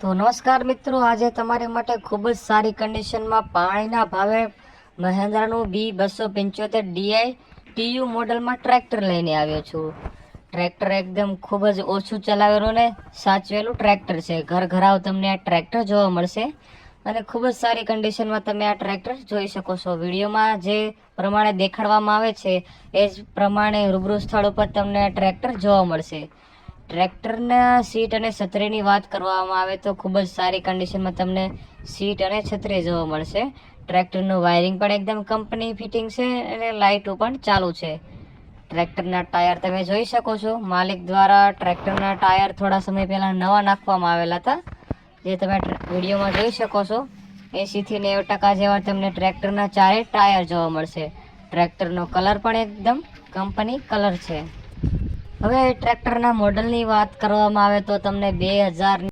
તો નમસ્કાર મિત્રો, આજે તમારી માટે ખૂબ જ સારી કન્ડિશનમાં પાણીના ભાવે મહિન્દ્રાનું B275 DI TU મોડલમાં ટ્રેક્ટર લઈને આવ્યો છું. ટ્રેક્ટર એકદમ ખૂબ જ ઓછું ચલાવેલું ને સાચવેલું ટ્રેક્ટર છે. ઘર ઘરાવ તમને આ ટ્રેક્ટર જોવા મળશે અને ખૂબ જ સારી કન્ડિશનમાં તમે આ ટ્રેક્ટર જોઈ શકો છો. વિડીયોમાં જે પ્રમાણે દેખાડવામાં આવે છે એ જ પ્રમાણે રૂબરૂ સ્થળ ઉપર તમને આ ટ્રેક્ટર જોવા મળશે. ટ્રેક્ટરના સીટ અને છત્રીની વાત કરવામાં આવે તો ખૂબ જ સારી કન્ડિશનમાં તમને સીટ અને છત્રી જોવા મળશે. ટ્રેક્ટરનું વાયરિંગ પણ એકદમ કંપની ફિટિંગ છે અને લાઇટો પણ ચાલુ છે. ટ્રેક્ટરના ટાયર તમે જોઈ શકો છો. માલિક દ્વારા ટ્રેક્ટરના ટાયર થોડા સમય પહેલાં નવા નાખવામાં આવેલા હતા, જે તમે વિડીયોમાં જોઈ શકો છો. 80 થી 90% જેવા તમને ટ્રેક્ટરના ચારે ટાયર જોવા મળશે. ટ્રેક્ટરનો કલર પણ એકદમ કંપની કલર છે. હવે ટ્રેક્ટરના મોડલની વાત કરવામાં આવે તો તમને 2000